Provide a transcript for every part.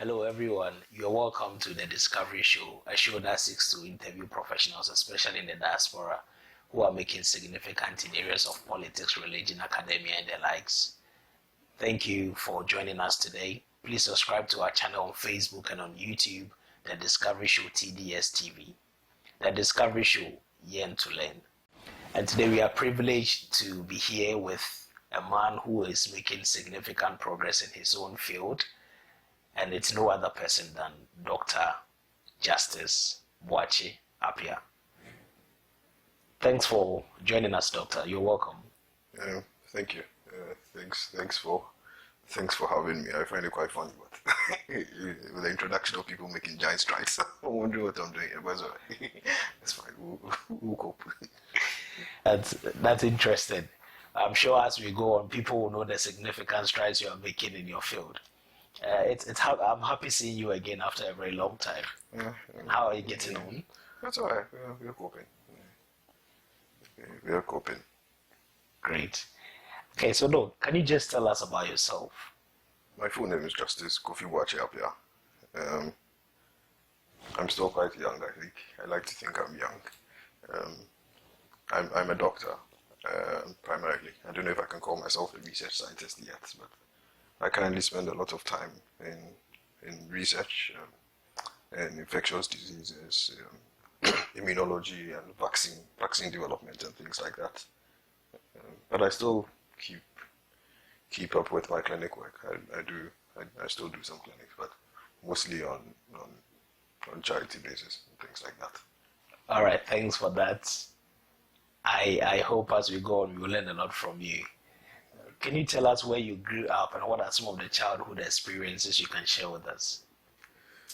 Hello, everyone. You're welcome to the Discovery Show, a show that seeks to interview professionals, especially in the diaspora, who are making significant in areas of politics, religion, academia, and the likes. Thank you for joining us today. Please subscribe to our channel on Facebook and on YouTube, The Discovery Show TDS TV. The Discovery Show, Yearn to Learn. And today we are privileged to be here with a man who is making significant progress in his own field. And it's no other person than Dr. Justice Boakye-Appiah. Thanks for joining us, Doctor. You're welcome. Thank you. Thanks for having me. I find it quite funny, but with the introduction of people making giant strides, I'm wondering what I'm doing. But it's all right. It's fine. We'll cope. That's interesting. I'm sure as we go on, people will know the significant strides you are making in your field. I'm happy seeing you again after a very long time. How are you getting on? That's all right. We're coping. We're coping. Great. Okay, so look, can you just tell us about yourself? My full name is Justice Boakye-Appiah. I'm still quite young, I think. I like to think I'm young. I'm a doctor, primarily. I don't know if I can call myself a research scientist yet, but I currently spend a lot of time in research and infectious diseases, immunology and vaccine development and things like that. But I still keep up with my clinic work. I still do some clinics, but mostly on charity basis and things like that. All right, thanks for that. I hope as we go on, we will learn a lot from you. Can you tell us where you grew up and what are some of the childhood experiences you can share with us?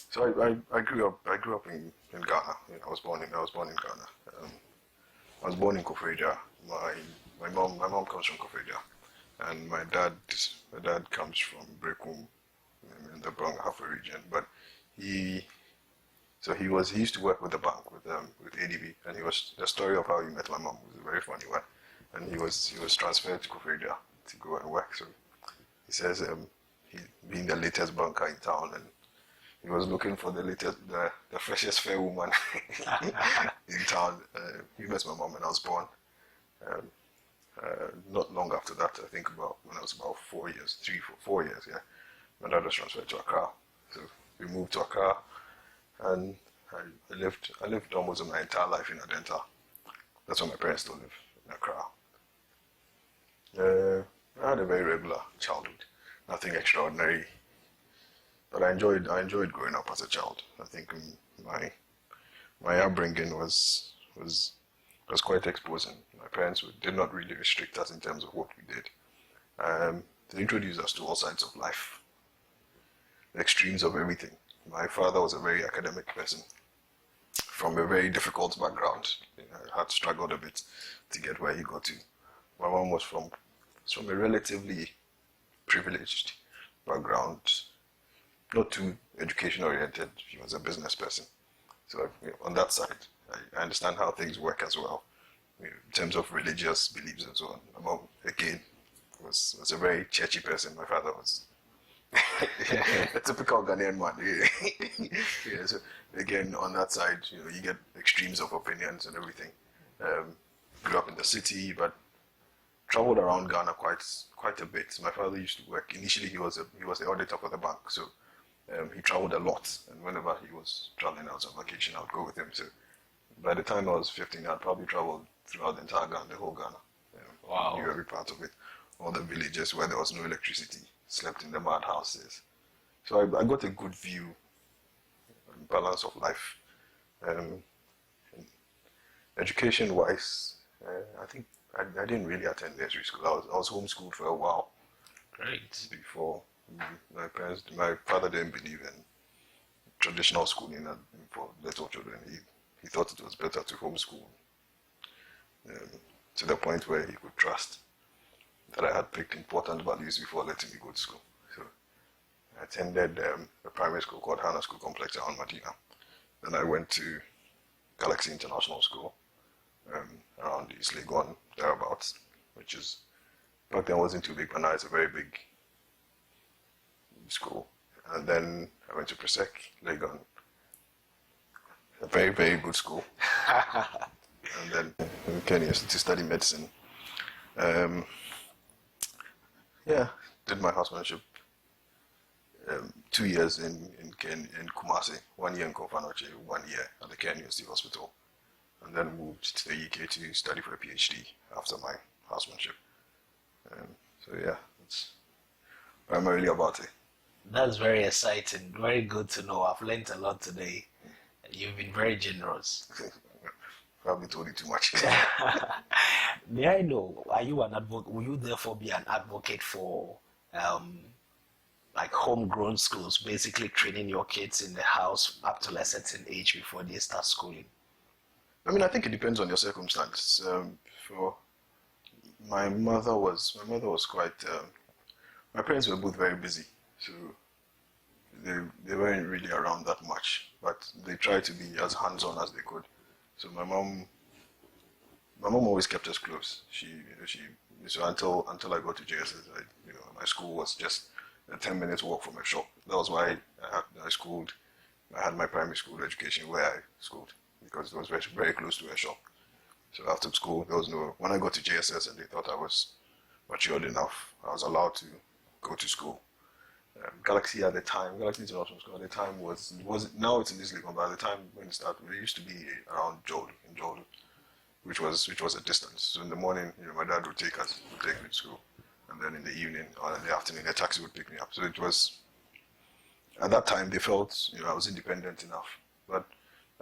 So I grew up in Ghana. I was born in Ghana. I was born in Kofredia. My mom comes from Kofredia, and my dad comes from Brekum in the Brong-Ahafo region. But he used to work with the bank with ADB, and the story of how he met my mom was a very funny one. And he was transferred to Kofredia to go and work. So he says he being the latest banker in town, and he was looking for the freshest fair woman in town. He met my mom and I was born. Not long after that, I think when I was about 4 years, 4 years, yeah, my dad was transferred to Accra. So we moved to Accra, and I lived almost my entire life in Adenta. That's where my parents still live, in Accra. I had a very regular childhood, nothing extraordinary, but I enjoyed growing up as a child. I think my upbringing was quite exposing. My parents did not really restrict us in terms of what we did. They introduced us to all sides of life, the extremes of everything. My father was a very academic person from a very difficult background. I had struggled a bit to get where he got to. My mom was from a relatively privileged background, not too education oriented. She was a business person. So on that side, I understand how things work as well, in terms of religious beliefs and so on. My mom, again, was a very churchy person. My father was a typical Ghanaian man. Yeah, so again, on that side, you get extremes of opinions and everything. Grew up in the city, but traveled around Ghana quite a bit. My father used to work. Initially, he was the auditor for the bank, so he traveled a lot. And whenever he was traveling out on vacation, I would go with him. So by the time I was 15, I'd probably traveled throughout the entire Ghana, the whole Ghana. Wow! Knew every part of it. All the villages where there was no electricity, slept in the mud houses. So I got a good view and balance of life. Education-wise, I think I didn't really attend nursery school. I was homeschooled for a while. Great. Before my father didn't believe in traditional schooling for little children. He thought it was better to homeschool, to the point where he could trust that I had picked important values before letting me go to school. So I attended a primary school called Hana School Complex in Medina. Then I went to Galaxy International School around East Legon, thereabouts, which is, back then wasn't too big, but now it's a very big school. And then I went to Presec, Legon, a very, very good school. And then in Kenya to study medicine. Yeah, did my housemanship 2 years in Kumasi, 1 year in Kofanoche, 1 year at the Kenya University Hospital, and then moved to the UK to study for a PhD after my housemanship. So yeah, that's primarily about it. That's very exciting. Very good to know. I've learned a lot today. You've been very generous. Probably told you too much. May I know, are you an advocate? Will you therefore be an advocate for like homegrown schools, basically training your kids in the house up to a certain age before they start schooling? I mean, I think it depends on your circumstance. For my mother was quite. My parents were both very busy, so they weren't really around that much. But they tried to be as hands-on as they could. So my mom always kept us close. So until I got to JSS, my school was just a 10 minutes walk from a shop. That was why I had my primary school education where I schooled, because it was very, very close to a shop. So after school, when I got to JSS and they thought I was matured enough, I was allowed to go to school. Galaxy International School at the time was now it's in this league, but at the time when it started, it used to be around Jolu, which was a distance. So in the morning, my dad would take me to school, and then in the evening or in the afternoon, a taxi would pick me up. So it was, at that time, they felt I was independent enough. But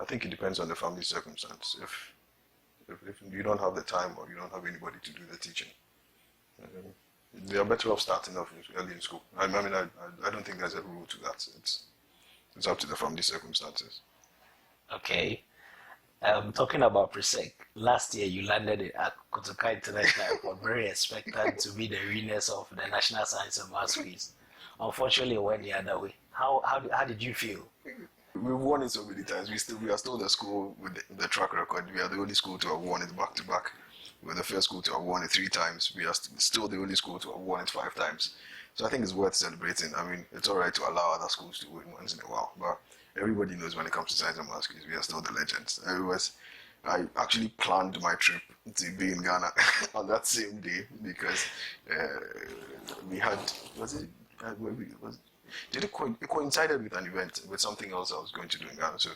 I think it depends on the family circumstance. If you don't have the time or you don't have anybody to do the teaching, they are better off starting off early in school. I mean, I don't think there's a rule to that. It's up to the family circumstances. Okay. Talking about Presec, last year you landed at Kotoka International Airport, very expectant to be the winners of the National Science and Maths Quiz. Unfortunately, it went the other way. How did you feel? We've won it so many times. We are still the school with the track record. We are the only school to have won it back to back. We're the first school to have won it 3 times. We are still the only school to have won it 5 times. So I think it's worth celebrating. I mean, it's all right to allow other schools to win once in a while, but everybody knows when it comes to science and maths, we are still the legends. I actually planned my trip to be in Ghana on that same day because we had, it coincided with an event, with something else I was going to do in Ghana. So,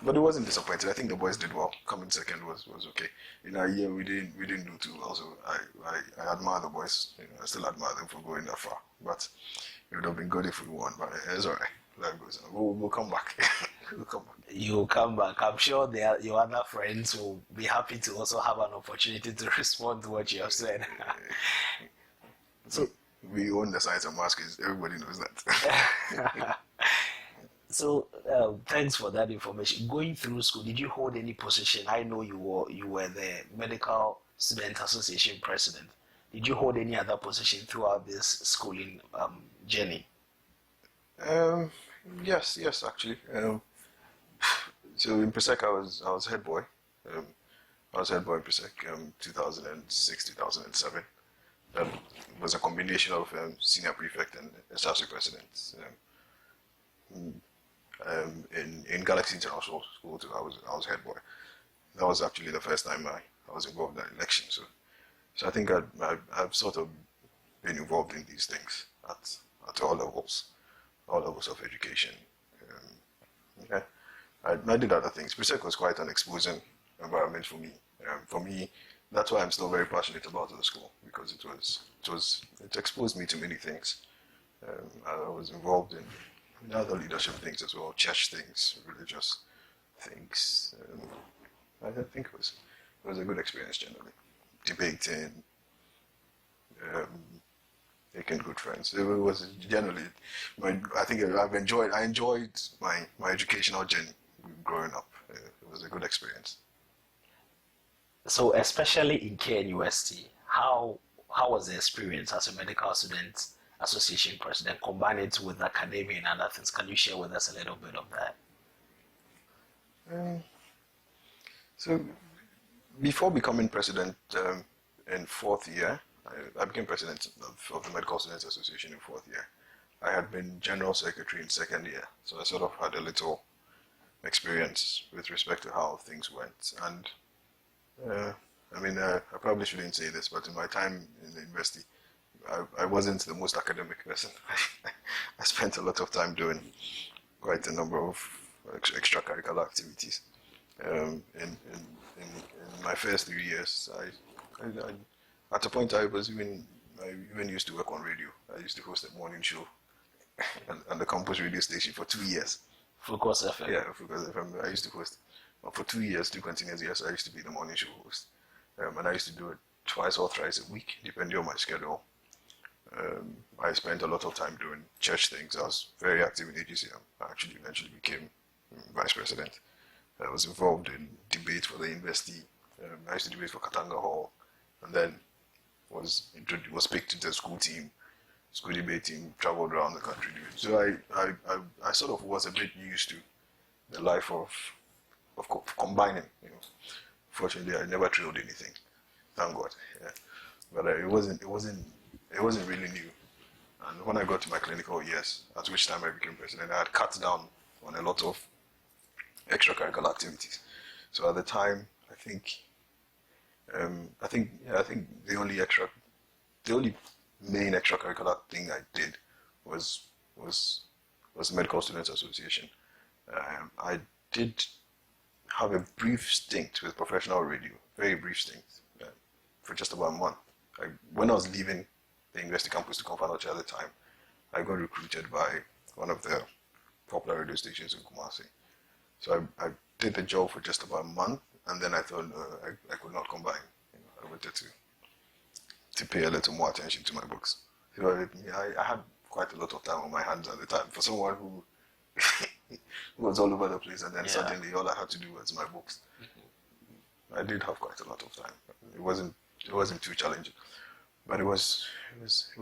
but it wasn't disappointed. I think the boys did well. Coming second was okay. In our year, we didn't do too well. So I admire the boys. I still admire them for going that far. But it would have been good if we won. But it's all right. Life goes on. We'll come back. We'll come back. You'll come back. I'm sure your other friends will be happy to also have an opportunity to respond to what you have said. So we own the science and maths quiz. Everybody knows that. So thanks for that information. Going through school, did you hold any position? I know you were the Medical Student Association president. Did you hold any other position throughout this schooling journey? Yes, actually. So in Presec, I was head boy. I was head boy in Presec 2006, 2007. That was a combination of senior prefect and associate president. In Galaxy International School too, I was head boy. That was actually the first time I was involved in an election. So I think I've sort of been involved in these things at all levels of education. Okay. I did other things. Presec was quite an exposing environment for me. For me, that's why I'm still very passionate about the school, because it exposed me to many things. I was involved in other leadership things as well, church things, religious things. I think it was a good experience generally. Debating, making good friends. It was generally, I enjoyed my educational journey growing up. It was a good experience. So especially in KNUST, how was the experience as a Medical Student Association president, combine it with academia and other things? Can you share with us a little bit of that? So before becoming president in 4th year, I became president of the Medical Students Association in 4th year. I had been general secretary in second year, so I sort of had a little experience with respect to how things went. And I probably shouldn't say this, but in my time in the university, I wasn't the most academic person. I spent a lot of time doing quite a number of extracurricular activities. In my first 3 years, I at a point I even used to work on radio. I used to host a morning show on the campus radio station for 2 years. Focus FM. Yeah, Focus FM. I used to host for 2 years, 2 continuous years. I used to be the morning show host, and I used to do it twice or thrice a week, depending on my schedule. I spent a lot of time doing church things. I was very active in AGC. I actually eventually became vice president. I was involved in debate for the university. I used to debate for Katanga Hall, and then was picked into the school team, school debate team, traveled around the country. So I sort of was a bit used to the life of combining. Fortunately, I never trailed anything, thank God. Yeah. But it wasn't really new. And when I got to my clinical years, at which time I became president, I had cut down on a lot of extracurricular activities. So at the time, I think the only main extracurricular thing I did was the Medical Students Association. I did have a brief stint with professional radio, very brief stint, for just about a month. When I was leaving the university campus to come for at the time, I got recruited by one of the popular radio stations in Kumasi. So I did the job for just about a month, and then I thought I could not combine. I wanted to pay a little more attention to my books. So I had quite a lot of time on my hands at the time. For someone who was all over the place, and then suddenly all I had to do was my books. I did have quite a lot of time. It wasn't too challenging, but it was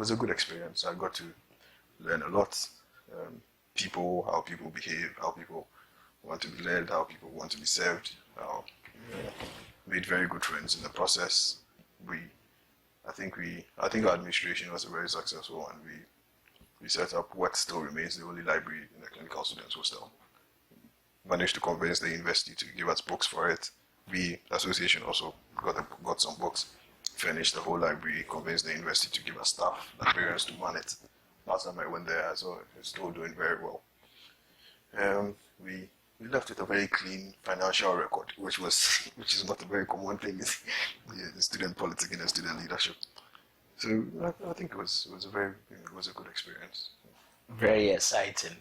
a good experience. I got to learn a lot. How people behave, how people want to be led, how people want to be served. Made very good friends in the process. I think our administration was very successful, and we set up what still remains the only library in the clinical students hostel. Managed to convince the university to give us books for it. The association also got some books, finished the whole library, convinced the university to give us staff, librarians to man it. Last time I went there, I saw it's still doing very well. We left with a very clean financial record, which is not a very common thing in student politics and student leadership. So I think it was a good experience. Very exciting.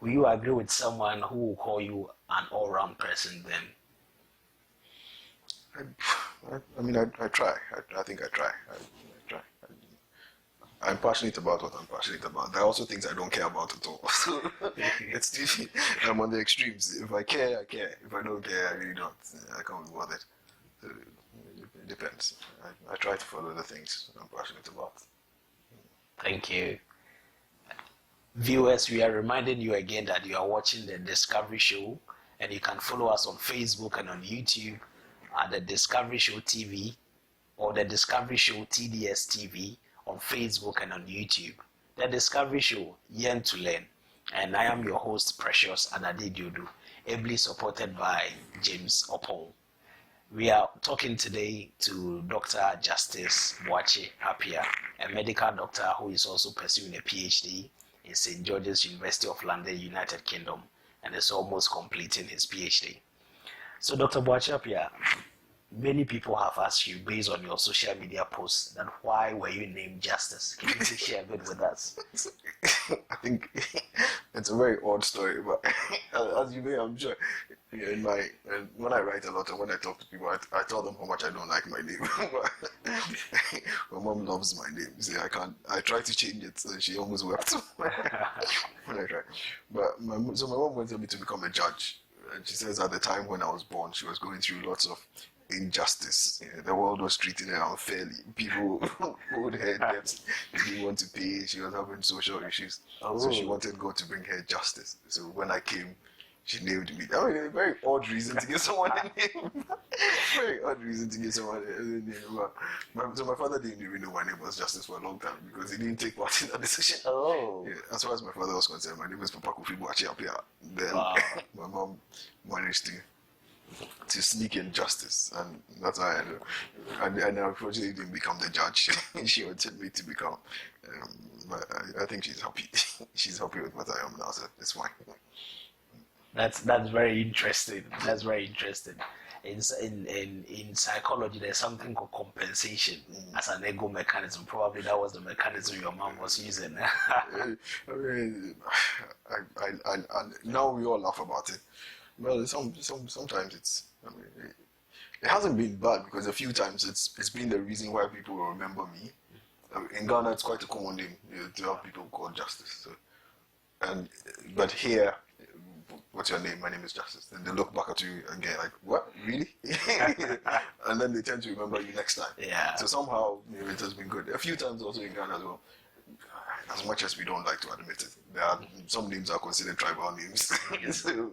Will you agree with someone who will call you an all-round person then? I try. I think I try. I try. I'm passionate about what I'm passionate about. There are also things I don't care about at all. So I'm on the extremes. If I care, I care. If I don't care, I really don't. I can't be bothered. So it depends. I try to follow the things I'm passionate about. Thank you. Viewers, we are reminding you again that you are watching the Discovery Show, and you can follow us on Facebook and on YouTube at the Discovery Show TV or the Discovery Show TDS TV on Facebook and on YouTube. The Discovery Show, Yearn to Learn. And I am your host, Precious Anadidiodu, ably supported by James Opol. We are talking today to Dr. Justice Boakye-Appiah, a medical doctor who is also pursuing a PhD in St. George's University of London, United Kingdom, and is almost completing his PhD. So Dr. Boakye-Appiah, many people have asked you based on your social media posts that why were you named Justice? Can you share a bit with us? I think it's a very odd story, but as you know, I'm sure when I write a lot and when I talk to people, I tell them how much I don't like my name. My mom loves my name. See, I try to change it, so she almost wept when I try. But my mom wanted me to become a judge. And she says at the time when I was born, she was going through lots of injustice. The world was treating her unfairly. People owed her debts, they didn't want to pay. She was having social issues. So she wanted God to bring her justice. So when I came, She named me. I mean, a very odd reason to give someone a name. Very odd reason to give someone a name. So my father didn't even know my name was Justice for a long time because he didn't take part in that decision. Oh. Yeah, as far as my father was concerned, my name is Papa Kofi Boakye-Appiah. Then my mom managed to sneak in Justice, and that's how I know. And I unfortunately didn't become the judge she wanted me to become. But I think she's happy. She's happy with what I am now, so it's fine. That's very interesting. That's very interesting. In psychology, there's something called compensation as an ego mechanism. Probably that was the mechanism your mom was using. I mean, I now we all laugh about it. Well, sometimes it's. I mean, it hasn't been bad because a few times it's been the reason why people will remember me. In Ghana, it's quite a common name to have people called Justice. So, but here, what's your name? My name is Justice. And they look back at you and get like, what? Really? And then they tend to remember you next time. Yeah. So somehow, it has been good. A few times also in Ghana as well. As much as we don't like to admit it, there are some names are considered tribal names. So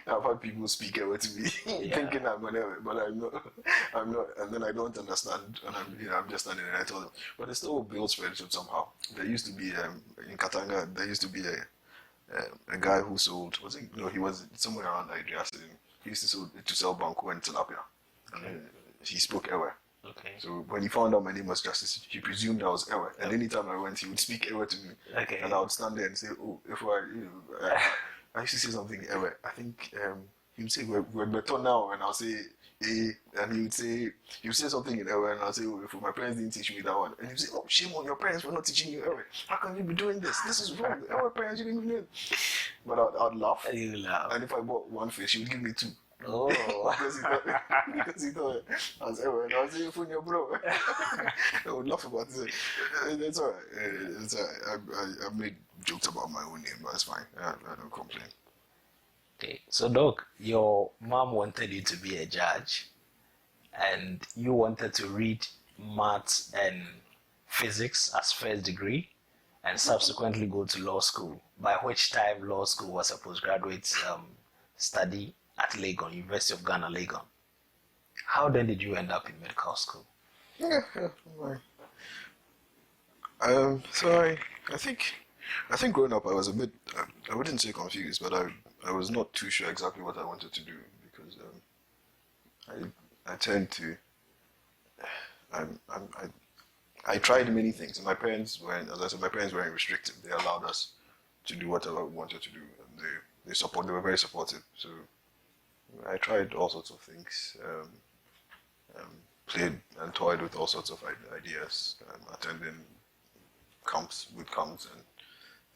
I've had people speak Ewe to me, thinking I'm an Ewe, but I'm not, and then I don't understand, and I'm just standing there and I told them. But it still builds friendship somehow. There used to be in Katanga, there used to be a guy who sold. He was somewhere around Nigeria. He used to sell banku and tilapia, and he spoke Ewe. Okay. So when he found out my name was Justice, he presumed I was Ewe. And anytime I went, he would speak Ewe to me. Okay. And I would stand there and say, oh, I used to say something Ewe. I think he would say, we're better now. And I'll say, and he would say something in Ewe. And I'll say, oh, if my parents didn't teach me that one. And he would say, oh, shame on your parents for not teaching you Ewe. How can you be doing this? This is wrong. Ewe parents, you didn't even know. But I'd laugh. You laugh. And if I bought one fish, he would give me two. Oh. because he thought I was Ewe, and I was saying, your bro. I would laugh about it. It's alright. It's alright. I made jokes about my own name, but it's fine. I don't complain. Okay, so Doc, your mom wanted you to be a judge, and you wanted to read maths and physics as first degree, and subsequently go to law school. By which time law school was a postgraduate study at Legon, University of Ghana, Legon. How then did you end up in medical school? So I think growing up I was a bit, I wouldn't say confused, but I was not too sure exactly what I wanted to do because I tend to, I tried many things, and my parents weren't, as I said, my parents weren't restrictive. They allowed us to do whatever we wanted to do, and they were very supportive. So I tried all sorts of things, played and toyed with all sorts of ideas, attending boot camps and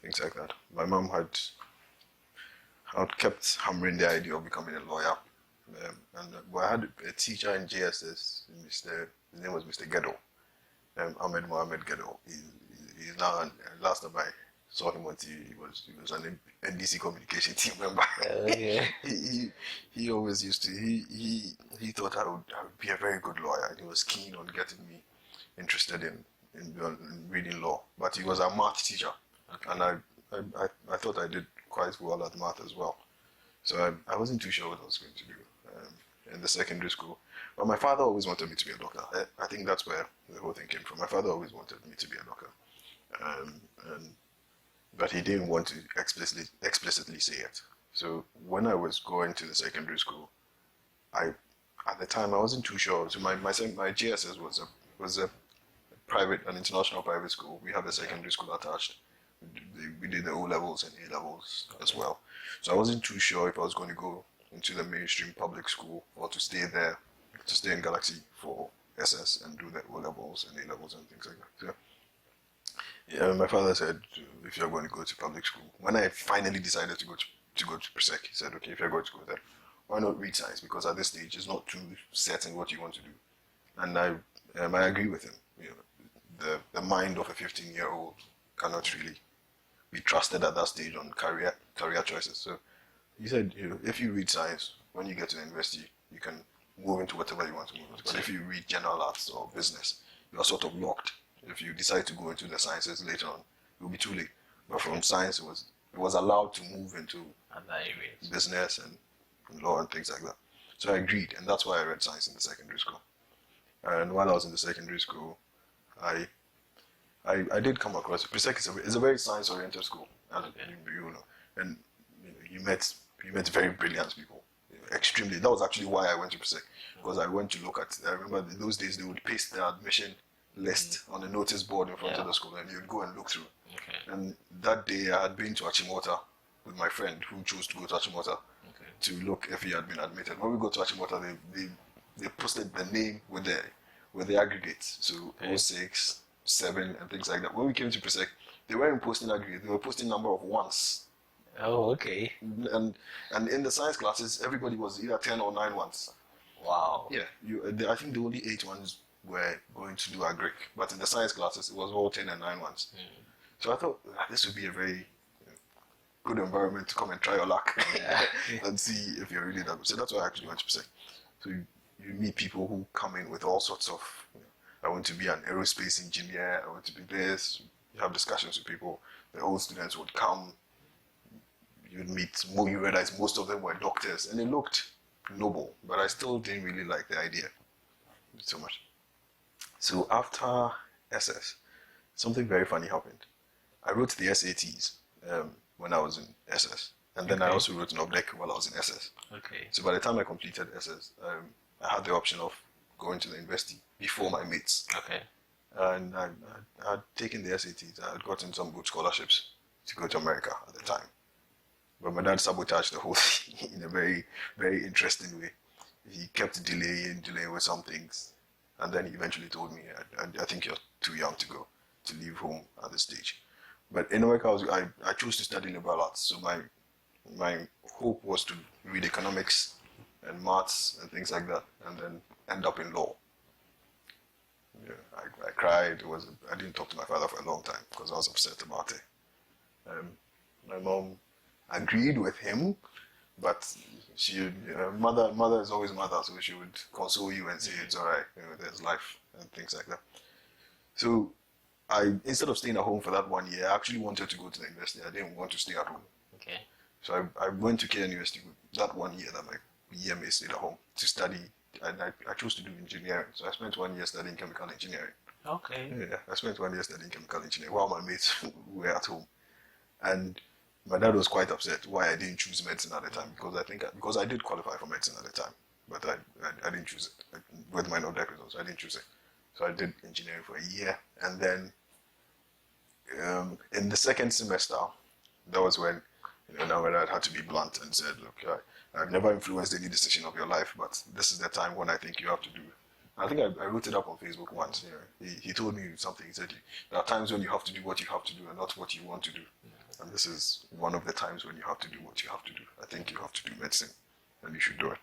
things like that. My mom had kept hammering the idea of becoming a lawyer, I had a teacher in JSS. His name was Mr. Gedo, Ahmed Mohammed Gedo. He's now, last time I saw him on TV, he was an NDC communication team member. Yeah. He always used to, he thought I would be a very good lawyer, and he was keen on getting me interested in reading law. But he was a math teacher, and I thought I did quite well at math as well. So I wasn't too sure what I was going to do in the secondary school. But my father always wanted me to be a doctor. I think that's where the whole thing came from. My father always wanted me to be a doctor. But he didn't want to explicitly say it. So when I was going to the secondary school, at the time I wasn't too sure. So my GSS was a an international private school. We had a secondary school attached. We did the O levels and A levels as well. So I wasn't too sure if I was going to go into the mainstream public school or to stay in Galaxy for SS and do the O levels and A levels and things like that. So, yeah, my father said, if you're going to go to public school, when I finally decided to go to Presec, he said, okay, if you're going to go there, why not read science? Because at this stage, it's not too certain what you want to do. And I agree with him. You know, the mind of a 15-year-old cannot really be trusted at that stage on career choices. So he said, if you read science, when you get to the university, you can move into whatever you want to move into. But if you read general arts or business, you are sort of locked. If you decide to go into the sciences later on, it will be too late. But from science, it was allowed to move into other areas. business and law and things like that. So I agreed, and that's why I read science in the secondary school. And while I was in the secondary school, I did come across Presec is a very science-oriented school, as you know, and you met very brilliant people, extremely. That was actually why I went to Presec, because I went to look at. I remember in those days they would paste the admission list on the notice board in front of the school, and you'd go and look through. And that day I had been to Achimota with my friend who chose to go to Achimota to look if he had been admitted. When we got to Achimota, they posted the name with the aggregates, so 06, 7 and things like that. When we came to Presec, they weren't posting aggregate, they were posting number of ones. Oh, okay. And in the science classes, everybody was either 10 or 9 ones. Wow. Yeah, I think the only 8 ones were going to do agric, but in the science classes, it was all 10 and 9 ones. So I thought this would be a very good environment to come and try your luck and see if you're really that good. So that's why I actually went to Presec. So you meet people who come in with all sorts of, I want to be an aerospace engineer, I want to be this. You have discussions with people. The old students would come. You'd meet more, you realize most of them were doctors, and it looked noble, but I still didn't really like the idea so much. So after SS, something very funny happened. I wrote the SATs when I was in SS, and then I also wrote an obdec while I was in SS. So by the time I completed SS, I had the option of going to the university before my mates. And I had taken the SATs. I had gotten some good scholarships to go to America at the time. But my dad sabotaged the whole thing in a very, very interesting way. He kept delaying with some things. And then he eventually told me, I think you're too young to go, to leave home at this stage. But in America, I chose to study liberal arts. So my hope was to read economics and maths and things like that, and then end up in law. Yeah, I cried. I didn't talk to my father for a long time because I was upset about it. My mom agreed with him, but mother is always mother, so she would console you and say it's all right. There's life and things like that. So instead of staying at home for that 1 year, I actually wanted to go to the university. I didn't want to stay at home. So I went to Care University with that 1 year that my EMA stayed at home to study. And I chose to do engineering. So I spent 1 year studying chemical engineering. Yeah, I spent 1 year studying chemical engineering while my mates were at home. And my dad was quite upset why I didn't choose medicine at the time, because I did qualify for medicine at the time, but I didn't choose it. With my no-deck results, I didn't choose it. So I did engineering for a year, and then in the second semester, that was when now my dad had to be blunt and said, look, I've never influenced any decision of your life, but this is the time when I think you have to do it. I think I wrote it up on Facebook once. He told me something. He said, there are times when you have to do what you have to do and not what you want to do. And this is one of the times when you have to do what you have to do. I think you have to do medicine, and you should do it.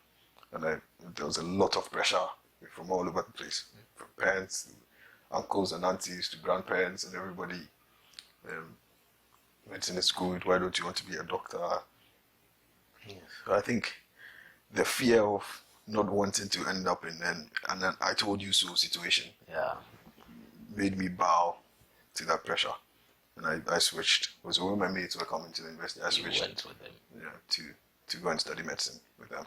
And there was a lot of pressure from all over the place, from parents, uncles and aunties, to grandparents and everybody. Medicine is good. Why don't you want to be a doctor? So I think the fear of not wanting to end up in an I told you so situation made me bow to that pressure. And I switched. It was when my mates were coming to the university. I switched. You went with them. To go and study medicine with them.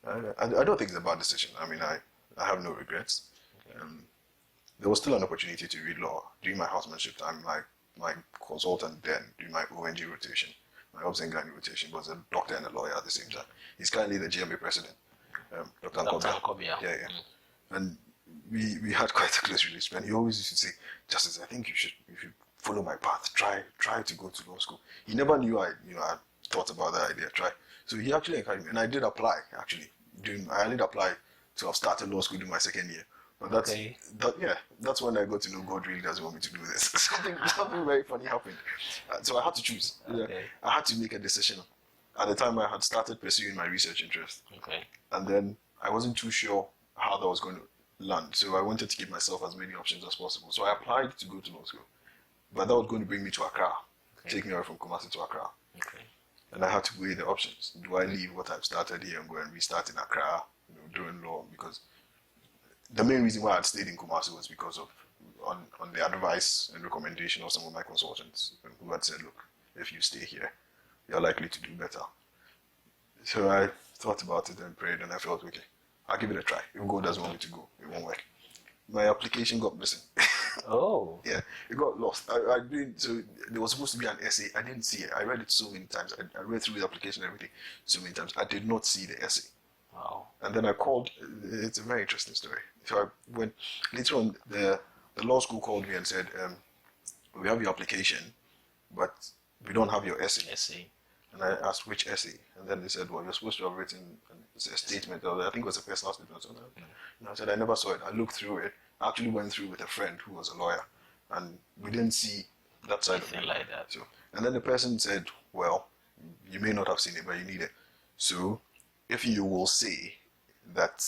I don't think it's a bad decision. I mean, I have no regrets. There was still an opportunity to read law during my housemanship time. My consultant then, during my ONG rotation, my Obs and Gynae rotation, was a doctor and a lawyer at the same time. He's currently the GMA president, Dr. Appiah. Yeah. And we had quite a close relationship. And he always used to say, Justice, I think you should follow my path. Try to go to law school. He never knew I thought about that idea. Try. So he actually encouraged me, and I did apply. Actually, I did apply to have started law school during my second year. But that's when I got to know God really doesn't want me to do this. something very funny happened. So I had to choose. I had to make a decision. At the time, I had started pursuing my research interest. And then I wasn't too sure how that was going to land. So I wanted to give myself as many options as possible. So I applied to go to law school. But that was going to bring me to Accra, take me away from Kumasi to Accra. And I had to weigh the options. Do I leave what I've started here and go and restart in Accra, doing law? Because the main reason why I'd stayed in Kumasi was because of on the advice and recommendation of some of my consultants who had said, look, if you stay here, you're likely to do better So I thought about it and prayed, and I felt, okay, I'll give it a try. If God doesn't want me to go, it won't work. My application got missing. Oh. Yeah, it got lost. I didn't. So there was supposed to be an essay. I didn't see it. I read it so many times. I read through the application and everything so many times. I did not see the essay. Wow. And then I called. It's a very interesting story. So I went later on. The law school called me and said, "We have your application, but we don't have your essay." Essay. And I asked which essay, and then they said, "Well, you're supposed to have written a statement, or I think it was a personal statement." And I said, "I never saw it." I looked through it. I actually went through with a friend who was a lawyer, and we didn't see that side of it. Like that. So, and then the person said, "Well, you may not have seen it, but you need it. So, if you will say that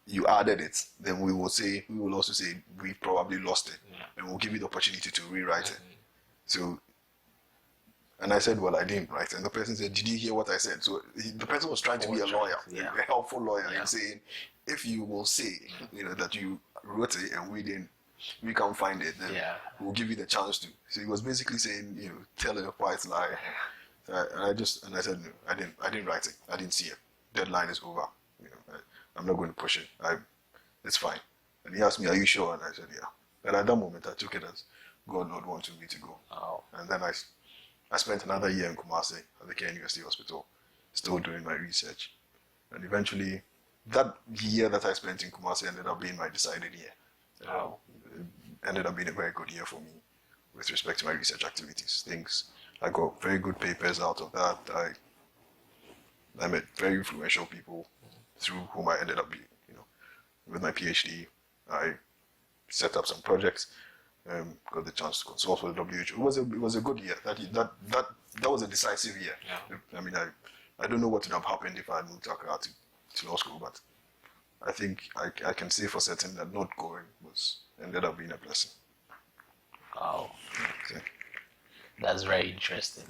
you added it, then we will also say we probably lost it, and we'll give you the opportunity to rewrite it." So. And I said, "Well, I didn't write." And the person said, "Did you hear what I said?" So the person was trying to be a lawyer, a helpful lawyer, and saying, "If you will say, that you wrote it and we can't find it, then we'll give you the chance to." So he was basically saying, telling a white lie. So I said, "No, I didn't write it. I didn't see it. Deadline is over. I'm not going to push it. It's fine." And he asked me, "Are you sure?" And I said, "Yeah." And at that moment, I took it as God not wanting me to go. Oh. And then I spent another year in Kumasi at the Care University Hospital, still doing my research. And eventually, that year that I spent in Kumasi ended up being my decided year. Oh. It ended up being a very good year for me with respect to my research activities. I got very good papers out of that. I met very influential people through whom I ended up being, with my PhD. I set up some projects. Got the chance to consult with the WHO. It was a good year. That was a decisive year. Yeah. I mean, I don't know what would have happened if I had moved to Accra to law school, but I think I can say for certain that not going ended up being a blessing. Wow. So, That's very interesting.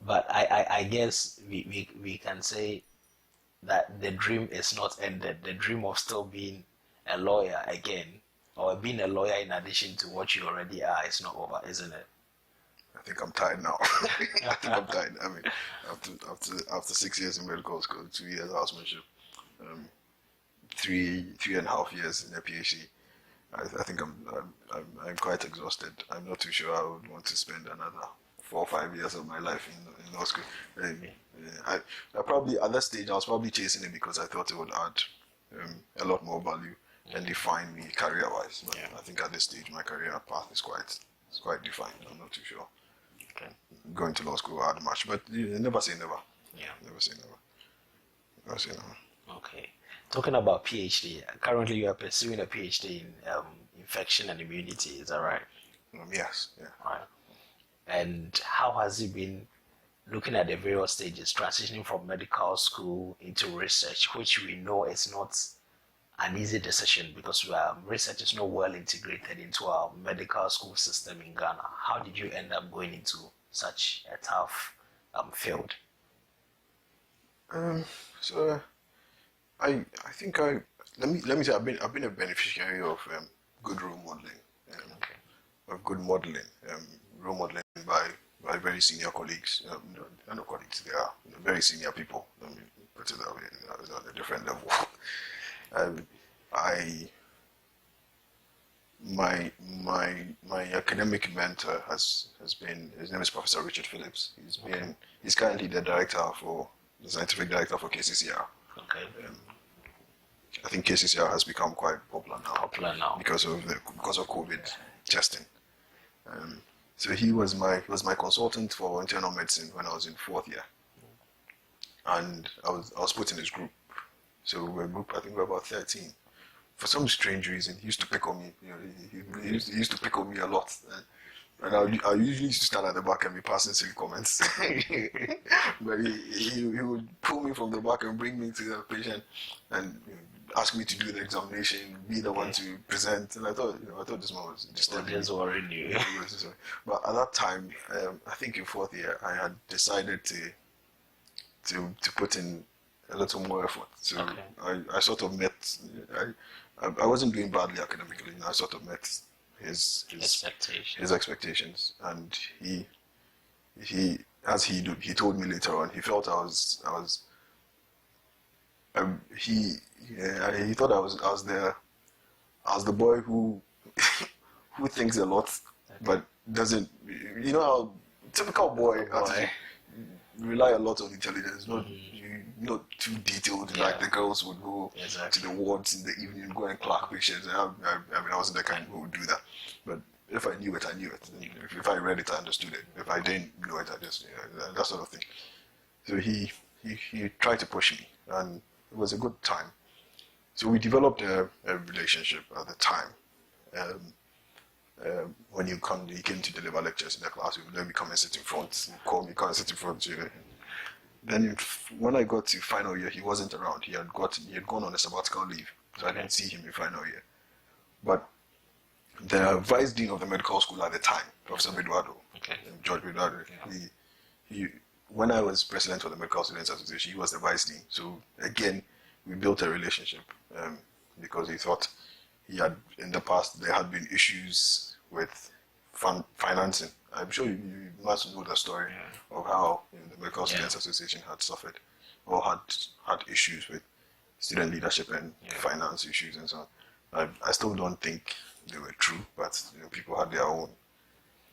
But I guess we can say that the dream is not ended. The dream of still being a lawyer again, or being a lawyer in addition to what you already are, is not over, isn't it? I think I'm tired now. I think I'm tired. I mean, after 6 years in medical school, 2 years housemanship, 3.5 years in a PhD, I think I'm quite exhausted. I'm not too sure I would want to spend another 4 or 5 years of my life in law school. I probably at that stage I was probably chasing it because I thought it would add a lot more value and define me career-wise. But I think at this stage my career path is quite defined. I'm not too sure. Okay. Going to law will add much, but you never say never. Yeah. Never say never. Never say never. Okay. Talking about PhD, currently you are pursuing a PhD in infection and immunity. Is that right? Yes. Yeah. Right. And how has it been looking at the various stages, transitioning from medical school into research, which we know is not an easy decision because research is not well integrated into our medical school system in Ghana. How did you end up going into such a tough field? So I think let me say I've been a beneficiary of good role modeling, of good modeling, role modeling by very senior colleagues. Not colleagues, they are very senior people. Let me put it that way, at a different level. My academic mentor has been, his name is Professor Richard Phillips. He's currently the scientific director for KCCR. Okay. I think KCCR has become quite popular now. Because of COVID testing. So he was my consultant for internal medicine when I was in 4th year, and I was put in his group. So we're a group. I think we're about 13. For some strange reason, he used to pick on me. He used to pick on me a lot. And I usually used to stand at the back and be passing silly comments. But he would pull me from the back and bring me to the patient and ask me to do the examination, be the one to present. And I thought this man was disturbing. Just worrying you. But at that time, I think in 4th year, I had decided to put in a little more effort. So I sort of met. I wasn't doing badly academically. I sort of met his expectations, and he as he told me later on, he felt he thought I was the boy who who thinks a lot but doesn't, you know how typical boy attitude, rely a lot on intelligence, not too detailed. Like the girls would go to the wards in the evening, go and clock pictures. I mean, I wasn't the kind who would do that. But if I knew it, I knew it. If I read it, I understood it. If I didn't know it, I just, that sort of thing. So he tried to push me, and it was a good time. So we developed a relationship at the time. When he came to deliver lectures in the class, he would let me come and sit in front. He'd call me, come and sit in front. Then when I got to final year, he wasn't around. He had gone on a sabbatical leave, so I didn't see him in final year. But the vice dean of the medical school at the time, Professor Eduardo, George Eduardo, he when I was president of the Medical Students Association, he was the vice dean. So again, we built a relationship because he thought in the past there had been issues with financing. I'm sure you must know the story of how the Medical Students Association had suffered or had issues with student leadership and finance issues and so on. I still don't think they were true, but people had their own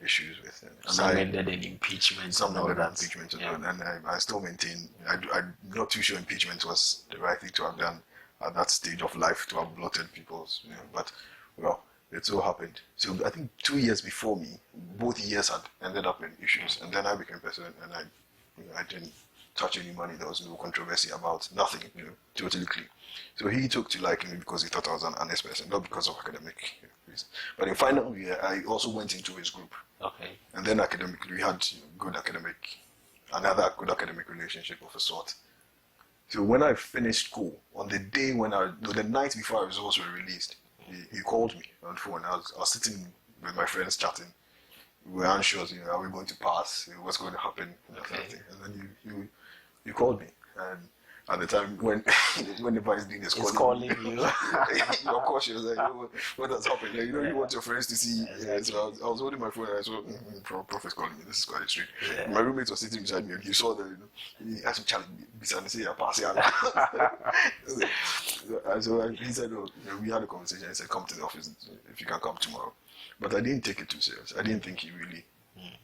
issues with them. Some ended in impeachment. Some ended in impeachment, and I still maintain I'm not too sure impeachment was the right thing to have done at that stage of life, to have blotted people's, but well, it so happened. So I think 2 years before me, both years had ended up in issues, and then I became president, and I didn't touch any money. There was no controversy about nothing, totally clean. So he took to liking me because he thought I was an honest person, not because of academic reasons. But in final year, I also went into his group. Okay. And then academically, we had another good academic relationship of a sort. So when I finished school, on the day the night before our results were released, he called me on the phone. I was sitting with my friends chatting. We were unsure, are we going to pass? What's going to happen? Kind of thing. And then you called me. And at the time when the vice dean is calling you, you're cautious. What has happened? You want your friends to see. So I was holding my phone and I saw Prophet calling me. This is quite strange. My roommate was sitting beside me and he saw that. He asked me, "Charlie, beside me, say you're passing." So he said, we had a conversation. He said, "Come to the office if you can come tomorrow." But I didn't take it too serious. I didn't think he really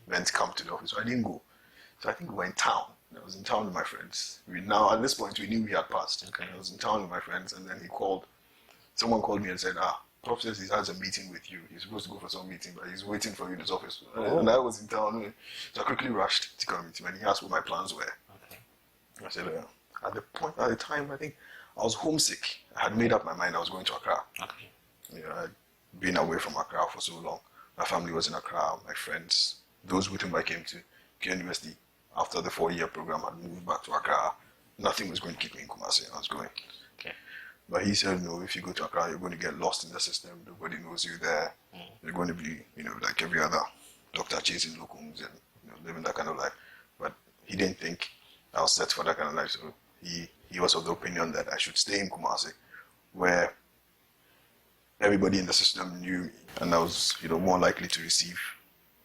meant to come to the office, so I didn't go. So I think we were in town. I was in town with my friends. At this point, we knew we had passed. I was in town with my friends, and then someone called me and said, Prof says he has a meeting with you. He's supposed to go for some meeting, but he's waiting for you in his office. And I was in town, so I quickly rushed to come meet him, and he asked what my plans were. I said, at the time, I think I was homesick. I had made up my mind I was going to Accra. I'd been away from Accra for so long. My family was in Accra, my friends, those with whom I came to University after the 4-year program had moved back to Accra. Nothing was going to keep me in Kumasi. I was going. But he said, no, if you go to Accra, you're going to get lost in the system. Nobody knows you there. You're going to be, like every other doctor chasing locums and living that kind of life. But he didn't think I was set for that kind of life. So he was of the opinion that I should stay in Kumasi, where everybody in the system knew me, and I was, more likely to receive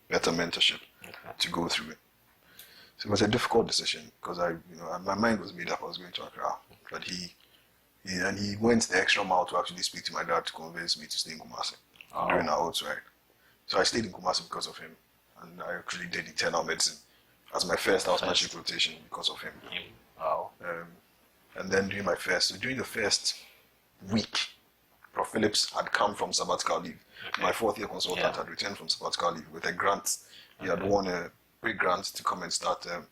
better mentorship to go through it. So it was a difficult decision because my mind was made up. I was going to Accra, but he went the extra mile to actually speak to my dad to convince me to stay in Kumasi during our old right. So I stayed in Kumasi because of him, and I actually did internal medicine as my first outpatient rotation because of him. Wow. And then during the first week, Prof Phillips had come from sabbatical leave. My 4th-year consultant had returned from sabbatical leave with a grant. He had won a big grant to come and start a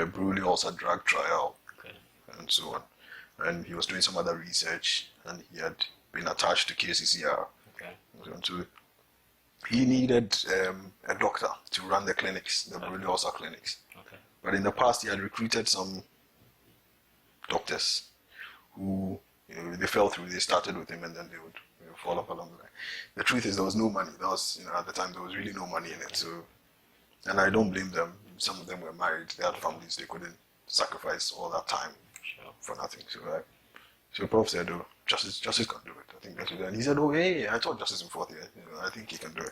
Bruley ulcer drug trial and so on. And he was doing some other research, and he had been attached to KCCR. So he needed a doctor to run the clinics, the Bruley ulcer clinics. But in the past, he had recruited some doctors who, they fell through. They started with him, and then they would fall off along the line. The truth is, there was no money. At the time, there was really no money in it. So, and I don't blame them. Some of them were married. They had families. They couldn't sacrifice all that time for nothing. So Prof said, Justice can do it. I think that's it. And he said, hey, I taught Justice in 4th year. I think he can do it.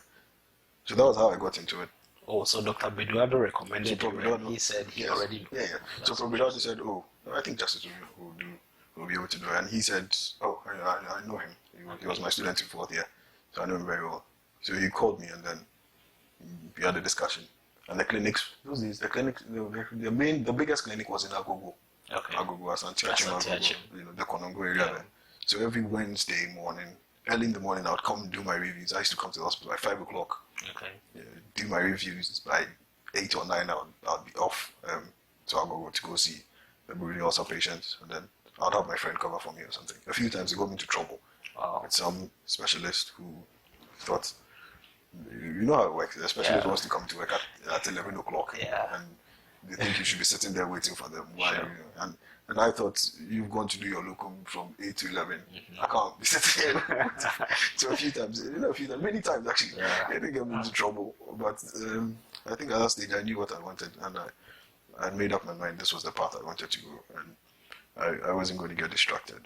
So that was how I got into it. Oh, so Dr. Beduado recommended So you, and he said he already knew. Yeah. So Beduado said, "Oh, I think Justice will be able to do it." And he said, "Oh, I know him. He was my student in 4th year, so I know him very well." So he called me, and then we had a discussion. And the clinics, those days, the biggest clinic was in Agogo. Okay. Agogo, Asantiachim, the Konongo area there. So every Wednesday morning, early in the morning, I would come do my reviews. I used to come to the hospital by 5 o'clock. Okay. Do my reviews by 8 or 9. I'll be off to Agogo to go see the really awesome patients, and then I'd have my friend cover for me or something. A few times they got me into trouble with some specialist who thought, you know how it works. The specialist wants to come to work at 11 o'clock, and they think you should be sitting there waiting for them. And I thought, you've gone to do your locum from 8 to 11. I can't be sitting here. So a few times, many times actually, they didn't get me into trouble. But I think at that stage I knew what I wanted, and I made up my mind this was the path I wanted to go, and I wasn't going to get distracted.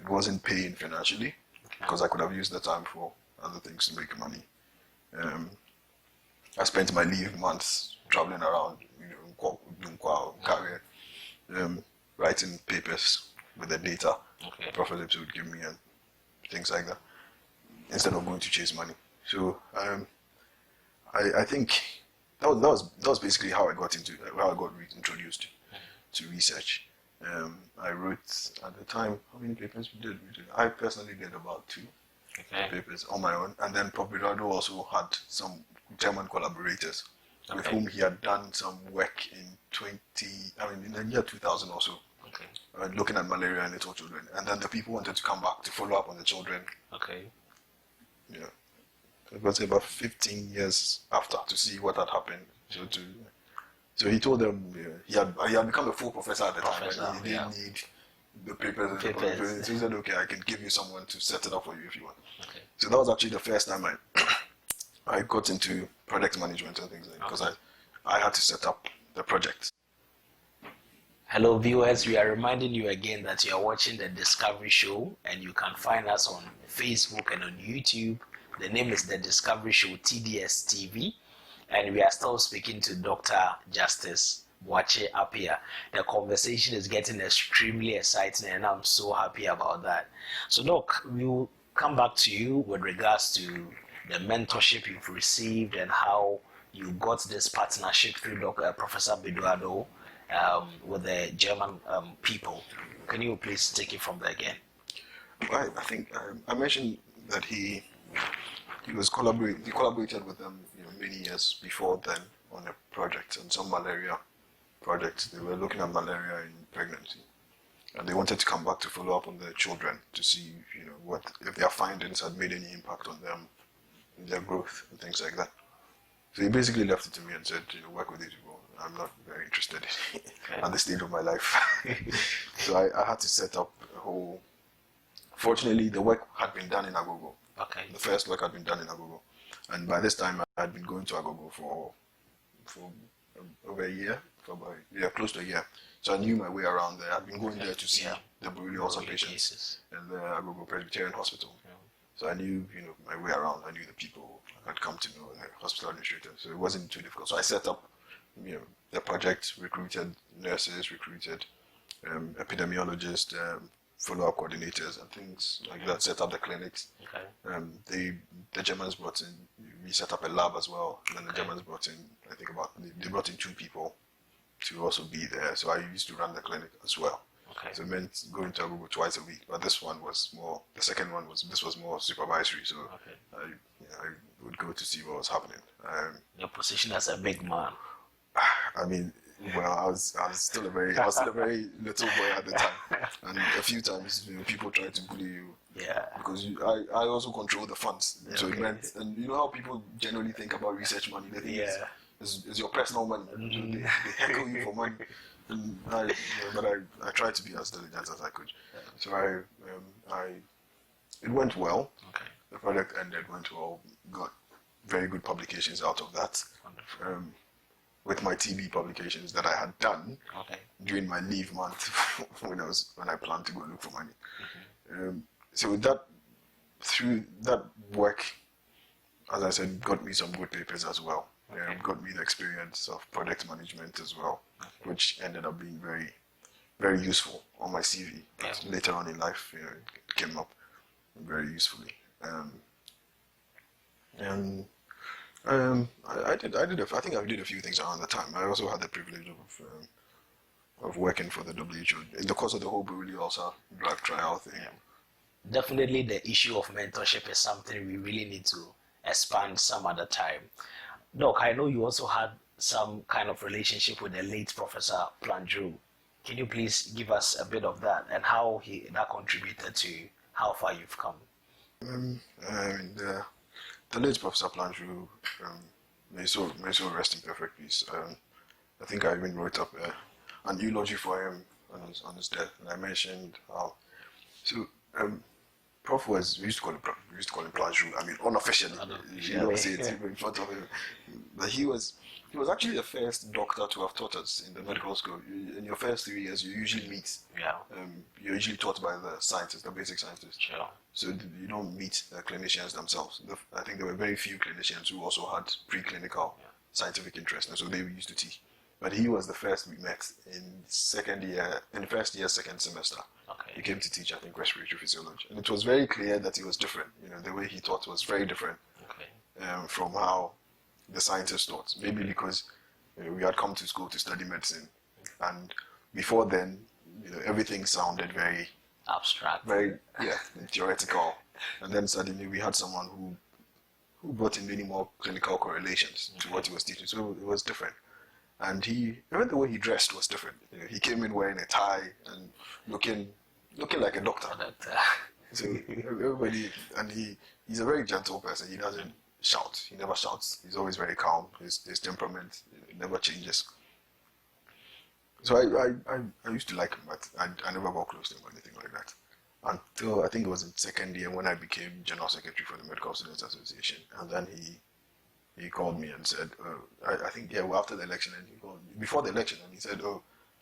It wasn't paying financially, because I could have used the time for other things to make money. I spent my leave months traveling around, writing papers with the data professors would give me and things like that, instead of going to chase money. So I think that was basically how I got introduced to research. I wrote at the time, how many papers we did? I personally did about 2 papers on my own, and then Prof. Beduado also had some German collaborators with whom he had done some work in the year 2000 or so, looking at malaria in little children, and then the people wanted to come back to follow up on the children. It was about 15 years after, to see what had happened. So he told them he had become a full professor at the time, and he didn't need the papers. So he said, "Okay, I can give you someone to set it up for you if you want." So that was actually the first time I got into project management and things like that, because I had to set up the project. Hello viewers, we are reminding you again that you are watching the Discovery Show, and you can find us on Facebook and on YouTube. The name is the Discovery Show TDS TV, and we are still speaking to Dr. Justice Boakye-Appiah. The conversation is getting extremely exciting, and I'm so happy about that. So Doc, we'll come back to you with regards to the mentorship you've received and how you got this partnership through Professor Beduado with the German people. Can you please take it from there again? Well, I think I mentioned that he collaborated with them many years before then on a project, on some malaria project. They were looking at malaria in pregnancy, and they wanted to come back to follow up on the children to see what if their findings had made any impact on them, their growth and things like that. So he basically left it to me and said, work with these people. I'm not very interested in it at this stage of my life. So I had to set up a whole. Fortunately, the work had been done in Agogo. The first work had been done in Agogo, and by this time I had been going to Agogo for over a year, close to a year. So I knew my way around there. I'd been going there to see the really awesome patients in the Agogo Presbyterian Hospital. So I knew, my way around. I knew the people. I had come to know the hospital administrator. So it wasn't too difficult. So I set up, the project, recruited nurses, recruited epidemiologists, follow-up coordinators and things like that, set up the clinics. The Germans brought in, we set up a lab as well. And then the Germans brought in, they brought in 2 people to also be there. So I used to run the clinic as well. So it meant going to Agogo twice a week, but this one was more. The second one was more supervisory. So I would go to see what was happening. Your position as a big man. I was still a very little boy at the time, and a few times people tried to bully you. Because I also control the funds. So it meant, and you know how people generally think about research money. They think it's your personal money. They heckle you for money. But I tried to be as diligent as I could. So it went well. The project ended, went well. Got very good publications out of that. With my TB publications that I had done during my leave month when I planned to go look for money. So through that work, as I said, got me some good papers as well. Okay. Got me the experience of project management as well, which ended up being very, very useful on my CV. Yeah. Later on in life, it came up very usefully. I think I did a few things around the time. I also had the privilege of working for the WHO in the course of the whole Buruli ulcer drug trial thing. Yeah. Definitely the issue of mentorship is something we really need to expand some other time. Doc, I know you also had some kind of relationship with the late Professor Planjou. Can you please give us a bit of that and how that contributed to how far you've come? The late Professor Planjou, may so rest in perfect peace. I think I even wrote up an eulogy for him on his death, and I mentioned how. So, Prof we used to call him Planjou. I mean, unofficially, you don't say it in front of him. But he was actually the first doctor to have taught us in the medical school. In your first 3 years, you usually meet. Yeah. You're usually taught by the scientists, the basic scientists. Sure. So you don't meet the clinicians themselves. I think there were very few clinicians who also had preclinical scientific interest, and so they used to teach. But he was the first we met in the first year, second semester. Okay. He came to teach, I think, respiratory physiology. And it was very clear that he was different. The way he taught was very different from how the scientists taught. Maybe because we had come to school to study medicine. And before then, everything sounded very abstract, very theoretical. And then suddenly we had someone who brought in many more clinical correlations to what he was teaching. So it was different. And even the way he dressed was different. He came in wearing a tie and looking like a doctor. So everybody, and he's a very gentle person. He doesn't shout. He never shouts. He's always very calm. His temperament never changes. So I used to like him, but I never got close to him or anything like that. Until I think it was in second year when I became general secretary for the Medical Students Association, and then he called me and said, I think after the election, and he called me before the election, and he said,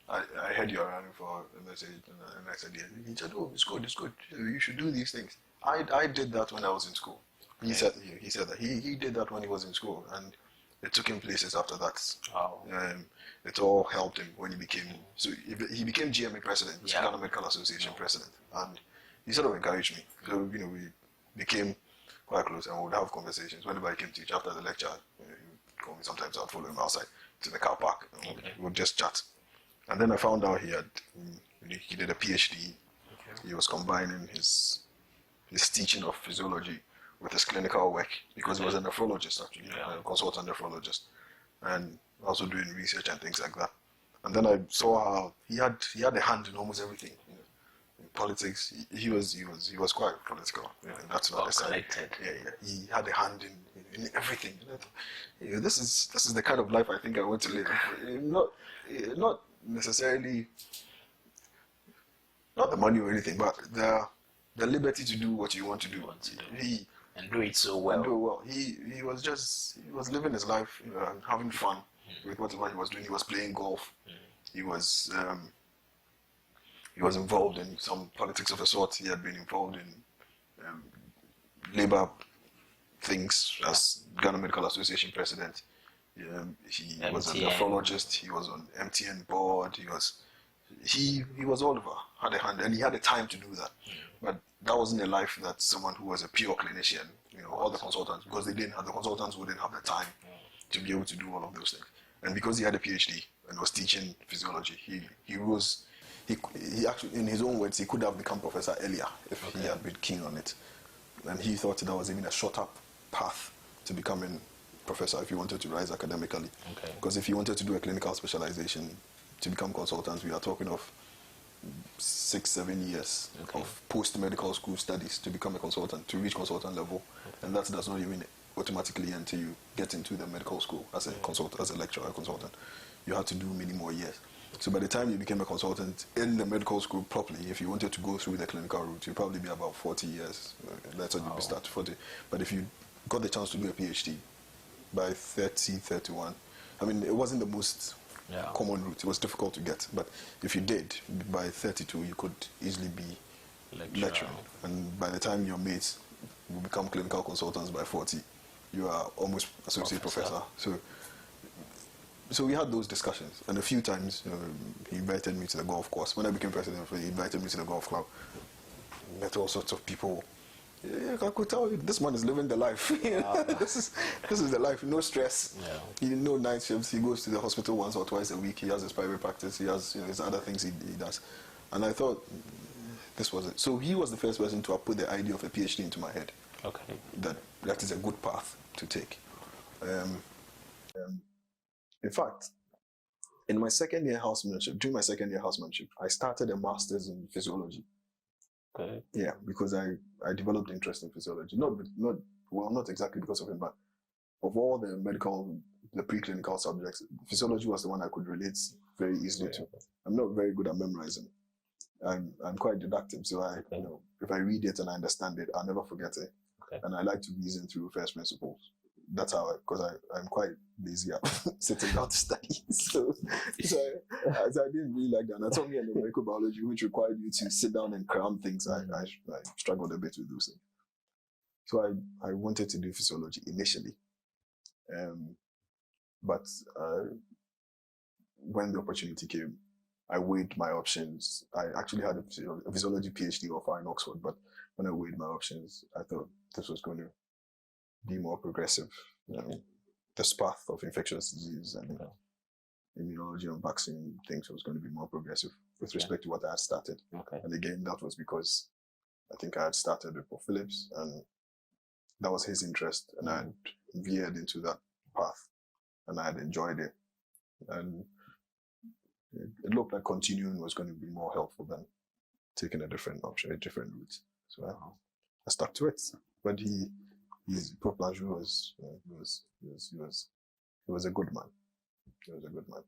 I heard you're running for a message, and I said, yeah. He said, it's good, you should do these things. I did that when I was in school. He said that he did that when he was in school, and it took him places after that. Wow. It all helped him when he became GMA president, Ghana Medical Association president, and he sort of encouraged me. So we became quite close, and we would have conversations whenever I came to teach after the lecture. He would call me sometimes. I'd follow him outside to the car park, and we would just chat. And then I found out he did a PhD. He was combining his teaching of physiology with his clinical work because he was a nephrologist, actually, a consultant nephrologist, and also doing research and things like that. And then I saw how he had a hand in almost everything. In politics, he was quite political. That's not connected. He had a hand in everything. This is the kind of life I think I want to live. Not necessarily, not the money or anything, but the liberty to do what you want to do. And do it so well. He was living his life, and having fun with whatever he was doing. He was playing golf. He was involved in some politics of a sort. He had been involved in labor things as Ghana Medical Association president. He was a nephrologist. He was on MTN board. He was all over, had a hand, and he had the time to do that. But that wasn't a life that someone who was a pure clinician, all the consultants, because the consultants wouldn't have the time to be able to do all of those things. And because he had a PhD and was teaching physiology, he actually, in his own words, he could have become professor earlier if he had been keen on it. And he thought that was even a shorter path to becoming professor if you wanted to rise academically. Because if you wanted to do a clinical specialization to become consultants, we are talking of 6-7 years of post-medical school studies to become a consultant, to reach consultant level. And that does not even automatically until you get into the medical school as a consultant, as a lecturer, consultant. You had to do many more years. So by the time you became a consultant in the medical school properly, if you wanted to go through the clinical route, you'd probably be about 40 years. That's when you'd be starting 40. But if you got the chance to do a PhD by 30, 31, I mean, it wasn't the most common route. It was difficult to get. But if you did, by 32, you could easily be lecturing. And by the time your mates will become clinical consultants by 40, you are almost associate professor. So we had those discussions, and a few times he invited me to the golf course. When I became president, he invited me to the golf club. Met all sorts of people. Yeah, I could tell you, this man is living the life. This is the life, no stress. Yeah. He didn't know night shifts. He goes to the hospital once or twice a week. He has his private practice. He has his other things he does. And I thought this was it. So he was the first person to have put the idea of a PhD into my head. Okay. That is a good path to take. In fact, in my second year housemanship, during my second year housemanship, I started a master's in physiology. Okay. Yeah, because I developed interest in physiology. Not exactly because of him, but of all the preclinical subjects, physiology was the one I could relate very easily to. I'm not very good at memorizing. I'm quite deductive, so if I read it and I understand it, I'll never forget it. Okay. And I like to reason through first principles. That's how because I'm quite lazy at sitting down to study. So I didn't really like the anatomy and the medical biology, which required you to sit down and cram things. I struggled a bit with those things. So I wanted to do physiology initially. But when the opportunity came, I weighed my options. I actually had a physiology PhD offer in Oxford, but when I weighed my options, I thought this was going to be more progressive. This path of infectious disease and immunology and vaccine things was going to be more progressive with respect to what I had started. Okay. And again, that was because I think I had started with Paul Phillips, and that was his interest, and I had veered into that path, and I had enjoyed it. And it looked like continuing was going to be more helpful than taking a different option, a different route. So I stuck to it. But Prof. Lajou was a good man. He was a good man.